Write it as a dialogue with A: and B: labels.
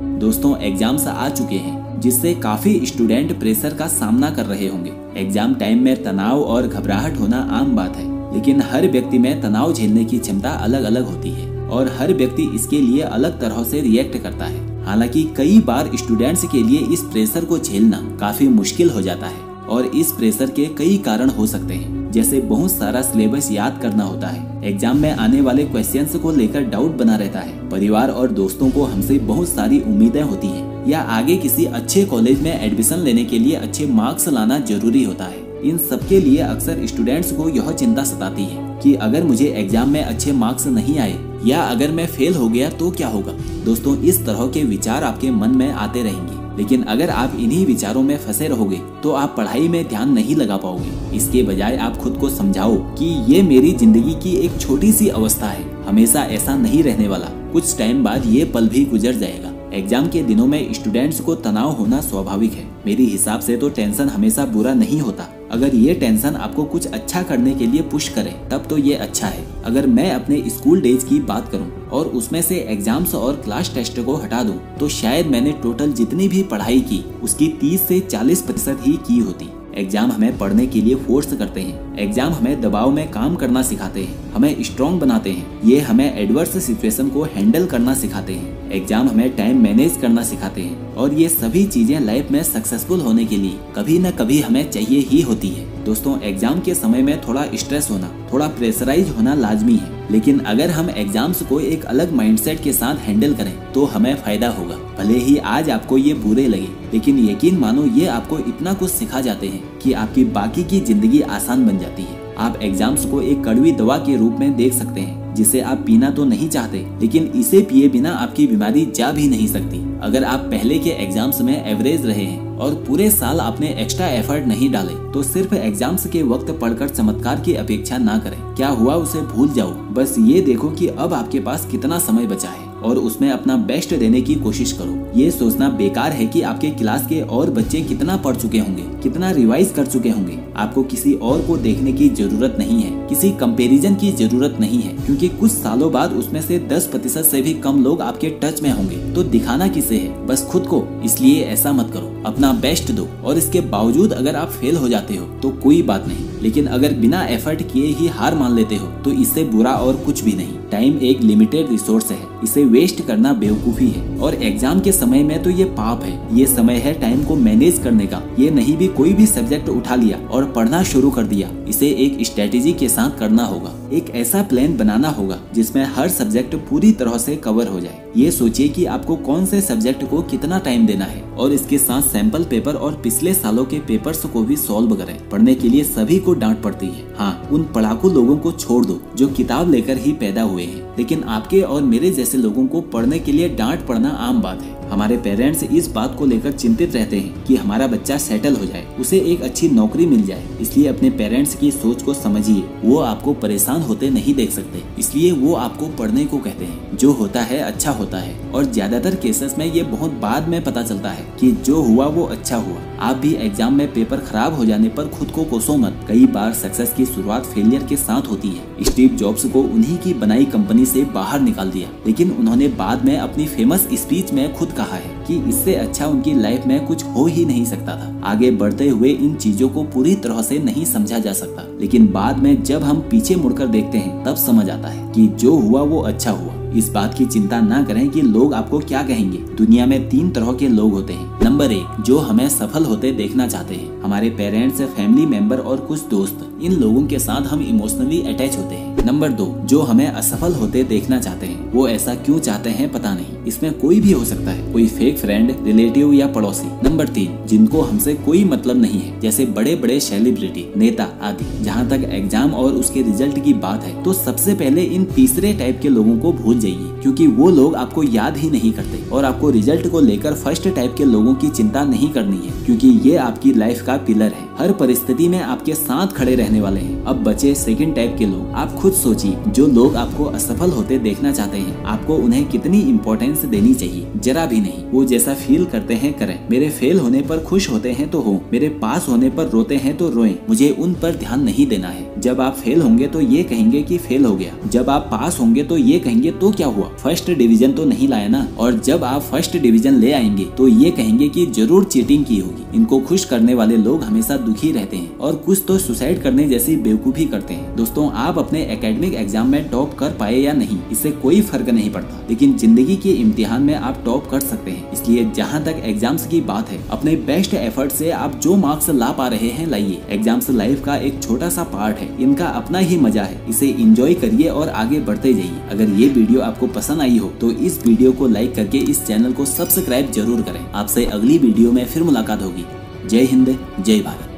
A: दोस्तों एग्जाम्स आ चुके हैं जिससे काफी स्टूडेंट प्रेशर का सामना कर रहे होंगे। एग्जाम टाइम में तनाव और घबराहट होना आम बात है, लेकिन हर व्यक्ति में तनाव झेलने की क्षमता अलग अलग होती है और हर व्यक्ति इसके लिए अलग तरह से रिएक्ट करता है। हालांकि कई बार स्टूडेंट्स के लिए इस प्रेशर को झेलना काफी मुश्किल हो जाता है और इस प्रेशर के कई कारण हो सकते हैं, जैसे बहुत सारा सिलेबस याद करना होता है, एग्जाम में आने वाले क्वेश्चंस को लेकर डाउट बना रहता है, परिवार और दोस्तों को हमसे बहुत सारी उम्मीदें होती हैं, या आगे किसी अच्छे कॉलेज में एडमिशन लेने के लिए अच्छे मार्क्स लाना जरूरी होता है। इन सब के लिए अक्सर स्टूडेंट्स को यह चिंता सताती है कि अगर मुझे एग्जाम में अच्छे मार्क्स नहीं आए या अगर मैं फेल हो गया तो क्या होगा। दोस्तों इस तरह के विचार आपके मन में आते रहेंगे, लेकिन अगर आप इन्हीं विचारों में फंसे रहोगे तो आप पढ़ाई में ध्यान नहीं लगा पाओगे। इसके बजाय आप खुद को समझाओ कि ये मेरी जिंदगी की एक छोटी सी अवस्था है, हमेशा ऐसा नहीं रहने वाला, कुछ टाइम बाद ये पल भी गुजर जाएगा। एग्जाम के दिनों में स्टूडेंट्स को तनाव होना स्वाभाविक है। मेरे हिसाब से तो टेंशन हमेशा बुरा नहीं होता। अगर ये टेंशन आपको कुछ अच्छा करने के लिए पुश करे तब तो ये अच्छा है। अगर मैं अपने स्कूल डेज की बात करूं और उसमें से एग्जाम्स और क्लास टेस्ट को हटा दूं तो शायद मैंने टोटल जितनी भी पढ़ाई की उसकी 30 से 40% ही की होती। एग्जाम हमें पढ़ने के लिए फोर्स करते हैं, एग्जाम हमें दबाव में काम करना सिखाते हैं, हमें स्ट्रॉन्ग बनाते हैं, ये हमें एडवर्स सिचुएशन को हैंडल करना सिखाते हैं, एग्जाम हमें टाइम मैनेज करना सिखाते हैं और ये सभी चीजें लाइफ में सक्सेसफुल होने के लिए कभी न कभी हमें चाहिए ही होती है। दोस्तों एग्जाम के समय में थोड़ा स्ट्रेस होना, थोड़ा प्रेशराइज होना लाजमी है, लेकिन अगर हम एग्जाम्स को एक अलग माइंडसेट के साथ हैंडल करें तो हमें फायदा होगा। भले ही आज आपको ये बुरे लगे, लेकिन यकीन मानो ये आपको इतना कुछ सिखा जाते हैं कि आपकी बाकी की जिंदगी आसान बन जाती है। आप एग्जाम्स को एक कड़वी दवा के रूप में देख सकते हैं जिसे आप पीना तो नहीं चाहते, लेकिन इसे पिए बिना आपकी बीमारी जा भी नहीं सकती। अगर आप पहले के एग्जाम्स में एवरेज रहे हैं और पूरे साल आपने एक्स्ट्रा एफर्ट नहीं डाले तो सिर्फ एग्जाम्स के वक्त पढ़कर चमत्कार की अपेक्षा ना करें। क्या हुआ उसे भूल जाओ, बस ये देखो कि अब आपके पास कितना समय बचा है और उसमें अपना बेस्ट देने की कोशिश करो। ये सोचना बेकार है कि आपके क्लास के और बच्चे कितना पढ़ चुके होंगे, कितना रिवाइज कर चुके होंगे। आपको किसी और को देखने की जरूरत नहीं है, किसी कंपैरिजन की जरूरत नहीं है, क्योंकि कुछ सालों बाद उसमें से 10% से भी कम लोग आपके टच में होंगे। तो दिखाना किसे है, बस खुद को। इसलिए ऐसा मत करो, अपना बेस्ट दो और इसके बावजूद अगर आप फेल हो जाते हो तो कोई बात नहीं, लेकिन अगर बिना एफर्ट किए ही हार मान लेते हो तो इससे बुरा और कुछ भी नहीं। टाइम एक लिमिटेड रिसोर्स है, इसे वेस्ट करना बेवकूफी है और एग्जाम के समय में तो ये पाप है। ये समय है टाइम को मैनेज करने का। ये नहीं भी कोई भी सब्जेक्ट उठा लिया और पढ़ना शुरू कर दिया, इसे एक स्ट्रेटेजी के साथ करना होगा। एक ऐसा प्लान बनाना होगा जिसमें हर सब्जेक्ट पूरी तरह से कवर हो जाए। ये सोचिए कि आपको कौन से सब्जेक्ट को कितना टाइम देना है और इसके साथ सैंपल पेपर और पिछले सालों के पेपर्स को भी सॉल्व करें। पढ़ने के लिए सभी को डांट पड़ती है, हाँ उन पढ़ाकू लोगों को छोड़ दो जो किताब लेकर ही पैदा हुए हैं, लेकिन आपके और मेरे जैसे लोगों को पढ़ने के लिए डांट पड़ना आम बात है। हमारे पेरेंट्स इस बात को लेकर चिंतित रहते हैं कि हमारा बच्चा सेटल हो जाए, उसे एक अच्छी नौकरी मिल जाए। इसलिए अपने पेरेंट्स की सोच को समझिए, वो आपको परेशान होते नहीं देख सकते, इसलिए वो आपको पढ़ने को कहते हैं। जो होता है अच्छा होता है और ज्यादातर केसेस में ये बहुत बाद में पता चलता है कि जो हुआ वो अच्छा हुआ। आप भी एग्जाम में पेपर खराब हो जाने पर खुद को कोसो मत। कई बार सक्सेस की शुरुआत फेलियर के साथ होती है। स्टीव जॉब्स को उन्हीं की बनाई कंपनी से बाहर निकाल दिया, लेकिन उन्होंने बाद में अपनी फेमस स्पीच में खुद कहा है कि इससे अच्छा उनकी लाइफ में कुछ हो ही नहीं सकता था। आगे बढ़ते हुए इन चीजों को पूरी तरह से नहीं समझा जा सकता, लेकिन बाद में जब हम पीछे मुड़कर देखते हैं तब समझ आता है कि जो हुआ वो अच्छा हुआ। इस बात की चिंता ना करें कि लोग आपको क्या कहेंगे। दुनिया में 3 तरह के लोग होते हैं। नंबर 1, जो हमें सफल होते देखना चाहते हैं। हमारे पेरेंट्स, फैमिली मेंबर और कुछ दोस्त, इन लोगों के साथ हम इमोशनली अटैच होते हैं। नंबर 2, जो हमें असफल होते देखना चाहते हैं। वो ऐसा क्यों चाहते हैं पता नहीं, इसमें कोई भी हो सकता है, कोई फेक फ्रेंड, रिलेटिव या पड़ोसी। नंबर 3, जिनको हमसे कोई मतलब नहीं है, जैसे बड़े बड़े सेलिब्रिटी, नेता आदि। जहाँ तक एग्जाम और उसके रिजल्ट की बात है तो सबसे पहले इन तीसरे टाइप के लोगों को भूल जाइए, क्योंकि वो लोग आपको याद ही नहीं करते और आपको रिजल्ट को लेकर फर्स्ट टाइप के लोगों की चिंता नहीं करनी है, क्योंकि ये आपकी लाइफ का पिलर है। हर परिस्थिति में आपके साथ खड़े रहने वाले हैं। अब बचे सेकंड टाइप के लोग। आप खुद सोचिए, जो लोग आपको असफल होते देखना चाहते हैं, आपको उन्हें कितनी इम्पोर्टेंस देनी चाहिए। जरा भी नहीं। वो जैसा फील करते हैं करें। मेरे फेल होने पर खुश होते हैं तो हो, मेरे पास होने पर रोते हैं तो रोएं, मुझे उन पर ध्यान नहीं देना है। जब आप फेल होंगे तो ये कहेंगे कि फेल हो गया, जब आप पास होंगे तो ये कहेंगे तो क्या हुआ, फर्स्ट डिवीजन तो नहीं लाया ना। और जब आप फर्स्ट डिवीजन ले आएंगे तो ये कहेंगे कि जरूर चीटिंग की होगी। इनको खुश करने वाले लोग हमेशा दुखी रहते हैं और कुछ तो सुसाइड करने जैसी बेवकूफी करते हैं। दोस्तों, आप अपने एकेडमिक एग्जाम में टॉप कर पाए या नहीं, इससे कोई फर्क नहीं पड़ता, लेकिन जिंदगी के इम्तिहान में आप टॉप कर सकते हैं। इसलिए जहाँ तक एग्जाम्स की बात है, अपने बेस्ट एफर्ट से आप जो मार्क्स ला पा रहे हैं लाइए। एग्जाम्स लाइफ का एक छोटा सा पार्ट है, इनका अपना ही मजा है, इसे एंजॉय करिए और आगे बढ़ते जाइए। अगर ये वीडियो आपको पसंद आई हो तो इस वीडियो को लाइक करके इस चैनल को सब्सक्राइब जरूर करें। आपसे अगली वीडियो में फिर मुलाकात होगी। जय हिंद, जय भारत।